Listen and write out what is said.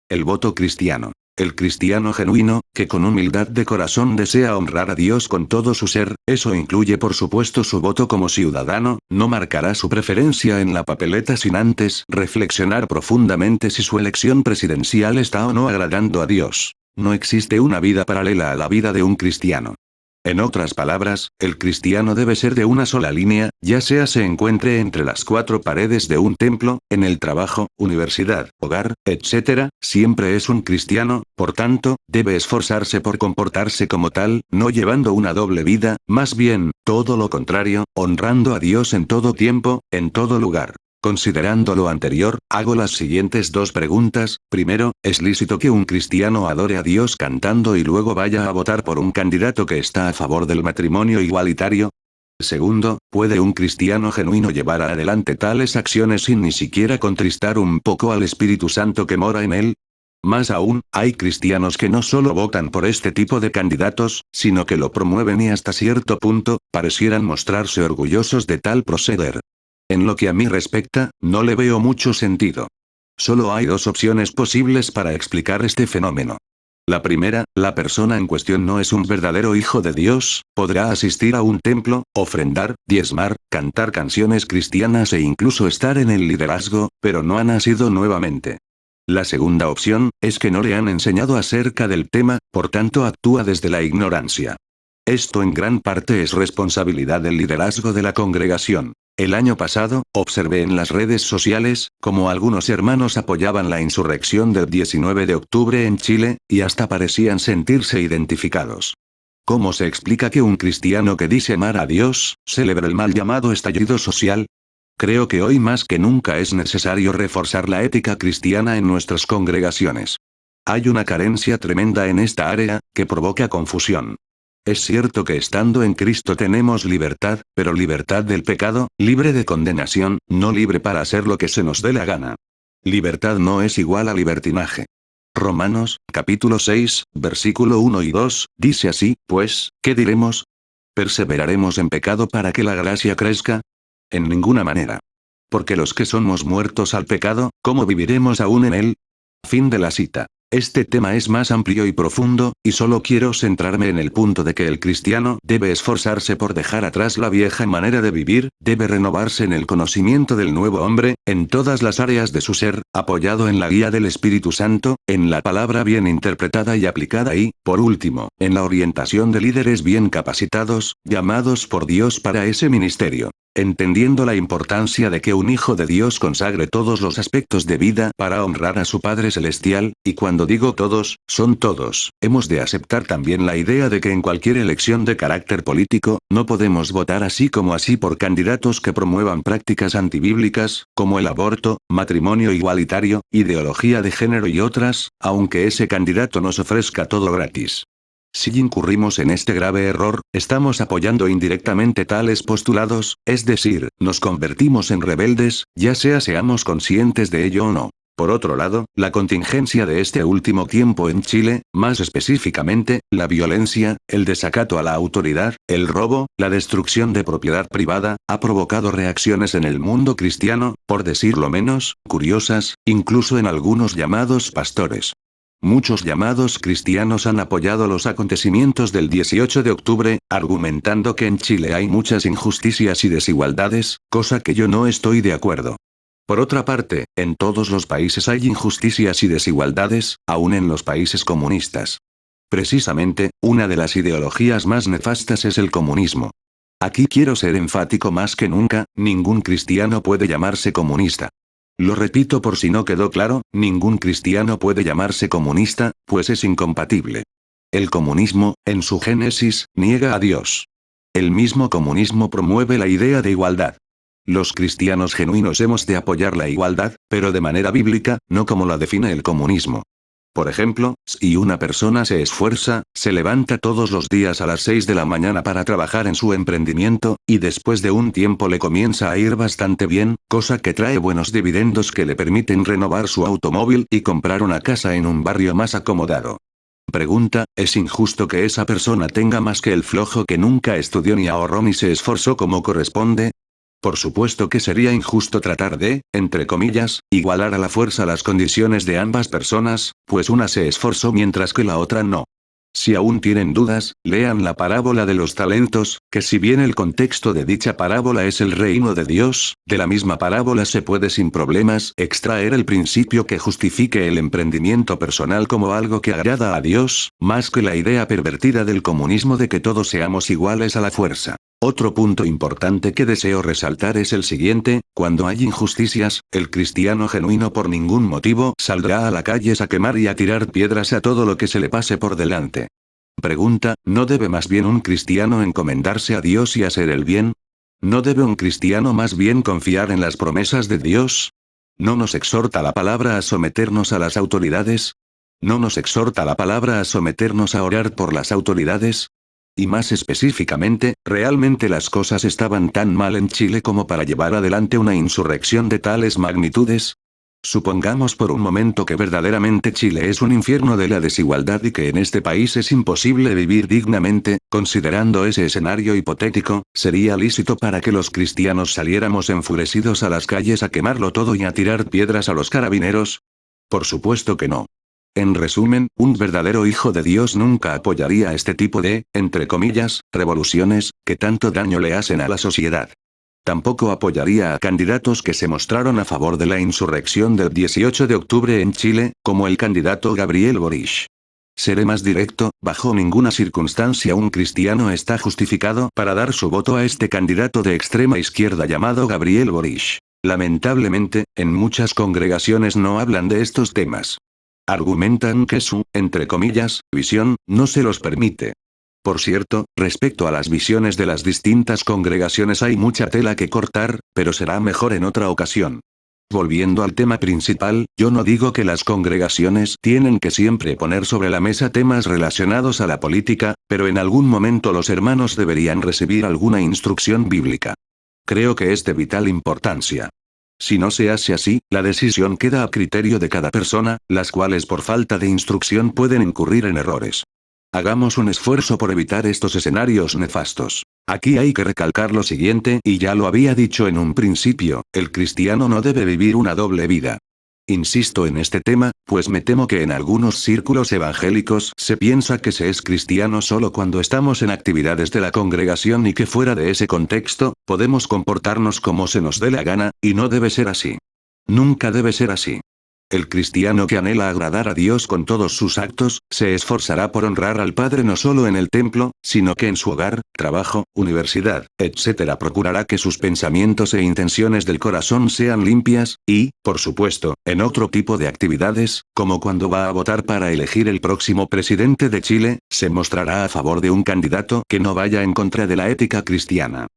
El voto cristiano. El cristiano genuino, que con humildad de corazón desea honrar a Dios con todo su ser, eso incluye por supuesto su voto como ciudadano, no marcará su preferencia en la papeleta sin antes reflexionar profundamente si su elección presidencial está o no agradando a Dios. No existe una vida paralela a la vida de un cristiano. En otras palabras, el cristiano debe ser de una sola línea, ya sea se encuentre entre las cuatro paredes de un templo, en el trabajo, universidad, hogar, etc., siempre es un cristiano, por tanto, debe esforzarse por comportarse como tal, no llevando una doble vida, más bien, todo lo contrario, honrando a Dios en todo tiempo, en todo lugar. Considerando lo anterior, hago las siguientes dos preguntas. Primero, ¿es lícito que un cristiano adore a Dios cantando y luego vaya a votar por un candidato que está a favor del matrimonio igualitario? Segundo, ¿puede un cristiano genuino llevar adelante tales acciones sin ni siquiera contristar un poco al Espíritu Santo que mora en él? Más aún, hay cristianos que no solo votan por este tipo de candidatos, sino que lo promueven y hasta cierto punto, parecieran mostrarse orgullosos de tal proceder. En lo que a mí respecta, no le veo mucho sentido. Solo hay dos opciones posibles para explicar este fenómeno. La primera, la persona en cuestión no es un verdadero hijo de Dios, podrá asistir a un templo, ofrendar, diezmar, cantar canciones cristianas e incluso estar en el liderazgo, pero no ha nacido nuevamente. La segunda opción, es que no le han enseñado acerca del tema, por tanto actúa desde la ignorancia. Esto en gran parte es responsabilidad del liderazgo de la congregación. El año pasado, observé en las redes sociales, cómo algunos hermanos apoyaban la insurrección del 19 de octubre en Chile, y hasta parecían sentirse identificados. ¿Cómo se explica que un cristiano que dice amar a Dios, celebra el mal llamado estallido social? Creo que hoy más que nunca es necesario reforzar la ética cristiana en nuestras congregaciones. Hay una carencia tremenda en esta área, que provoca confusión. Es cierto que estando en Cristo tenemos libertad, pero libertad del pecado, libre de condenación, no libre para hacer lo que se nos dé la gana. Libertad no es igual a libertinaje. Romanos, capítulo 6, versículo 1 y 2, dice así, pues, ¿qué diremos? ¿Perseveraremos en pecado para que la gracia crezca? En ninguna manera. Porque los que somos muertos al pecado, ¿cómo viviremos aún en él? Fin de la cita. Este tema es más amplio y profundo, y solo quiero centrarme en el punto de que el cristiano debe esforzarse por dejar atrás la vieja manera de vivir, debe renovarse en el conocimiento del nuevo hombre, en todas las áreas de su ser, apoyado en la guía del Espíritu Santo, en la palabra bien interpretada y aplicada y, por último, en la orientación de líderes bien capacitados, llamados por Dios para ese ministerio. Entendiendo la importancia de que un hijo de Dios consagre todos los aspectos de vida para honrar a su Padre Celestial, y cuando digo todos, son todos, hemos de aceptar también la idea de que en cualquier elección de carácter político, no podemos votar así como así por candidatos que promuevan prácticas antibíblicas, como el aborto, matrimonio igualitario, ideología de género y otras, aunque ese candidato nos ofrezca todo gratis. Si incurrimos en este grave error, estamos apoyando indirectamente tales postulados, es decir, nos convertimos en rebeldes, ya sea seamos conscientes de ello o no. Por otro lado, la contingencia de este último tiempo en Chile, más específicamente, la violencia, el desacato a la autoridad, el robo, la destrucción de propiedad privada, ha provocado reacciones en el mundo cristiano, por decirlo menos, curiosas, incluso en algunos llamados pastores. Muchos llamados cristianos han apoyado los acontecimientos del 18 de octubre, argumentando que en Chile hay muchas injusticias y desigualdades, cosa que yo no estoy de acuerdo. Por otra parte, en todos los países hay injusticias y desigualdades, aún en los países comunistas. Precisamente, una de las ideologías más nefastas es el comunismo. Aquí quiero ser enfático más que nunca, ningún cristiano puede llamarse comunista. Lo repito por si no quedó claro, ningún cristiano puede llamarse comunista, pues es incompatible. El comunismo, en su génesis, niega a Dios. El mismo comunismo promueve la idea de igualdad. Los cristianos genuinos hemos de apoyar la igualdad, pero de manera bíblica, no como la define el comunismo. Por ejemplo, si una persona se esfuerza, se levanta todos los días a las 6 de la mañana para trabajar en su emprendimiento, y después de un tiempo le comienza a ir bastante bien, cosa que trae buenos dividendos que le permiten renovar su automóvil y comprar una casa en un barrio más acomodado. Pregunta, ¿es injusto que esa persona tenga más que el flojo que nunca estudió ni ahorró ni se esforzó como corresponde? Por supuesto que sería injusto tratar de, entre comillas, igualar a la fuerza las condiciones de ambas personas, pues una se esforzó mientras que la otra no. Si aún tienen dudas, lean la parábola de los talentos, que si bien el contexto de dicha parábola es el reino de Dios, de la misma parábola se puede sin problemas extraer el principio que justifique el emprendimiento personal como algo que agrada a Dios, más que la idea pervertida del comunismo de que todos seamos iguales a la fuerza. Otro punto importante que deseo resaltar es el siguiente: cuando hay injusticias, el cristiano genuino por ningún motivo saldrá a la calle a quemar y a tirar piedras a todo lo que se le pase por delante. Pregunta: ¿no debe más bien un cristiano encomendarse a Dios y hacer el bien? ¿No debe un cristiano más bien confiar en las promesas de Dios? ¿No nos exhorta la palabra a someternos a las autoridades? ¿No nos exhorta la palabra a someternos a orar por las autoridades? Y más específicamente, ¿realmente las cosas estaban tan mal en Chile como para llevar adelante una insurrección de tales magnitudes? Supongamos por un momento que verdaderamente Chile es un infierno de la desigualdad y que en este país es imposible vivir dignamente. Considerando ese escenario hipotético, ¿sería lícito para que los cristianos saliéramos enfurecidos a las calles a quemarlo todo y a tirar piedras a los carabineros? Por supuesto que no. En resumen, un verdadero hijo de Dios nunca apoyaría este tipo de, entre comillas, revoluciones, que tanto daño le hacen a la sociedad. Tampoco apoyaría a candidatos que se mostraron a favor de la insurrección del 18 de octubre en Chile, como el candidato Gabriel Boric. Seré más directo: bajo ninguna circunstancia un cristiano está justificado para dar su voto a este candidato de extrema izquierda llamado Gabriel Boric. Lamentablemente, en muchas congregaciones no hablan de estos temas. Argumentan que su, entre comillas, visión, no se los permite. Por cierto, respecto a las visiones de las distintas congregaciones hay mucha tela que cortar, pero será mejor en otra ocasión. Volviendo al tema principal, yo no digo que las congregaciones tienen que siempre poner sobre la mesa temas relacionados a la política, pero en algún momento los hermanos deberían recibir alguna instrucción bíblica. Creo que es de vital importancia. Si no se hace así, la decisión queda a criterio de cada persona, las cuales por falta de instrucción pueden incurrir en errores. Hagamos un esfuerzo por evitar estos escenarios nefastos. Aquí hay que recalcar lo siguiente, y ya lo había dicho en un principio: el cristiano no debe vivir una doble vida. Insisto en este tema, pues me temo que en algunos círculos evangélicos se piensa que se es cristiano solo cuando estamos en actividades de la congregación y que fuera de ese contexto, podemos comportarnos como se nos dé la gana, y no debe ser así. Nunca debe ser así. El cristiano que anhela agradar a Dios con todos sus actos, se esforzará por honrar al Padre no solo en el templo, sino que en su hogar, trabajo, universidad, etc. procurará que sus pensamientos e intenciones del corazón sean limpias, y, por supuesto, en otro tipo de actividades, como cuando va a votar para elegir el próximo presidente de Chile, se mostrará a favor de un candidato que no vaya en contra de la ética cristiana.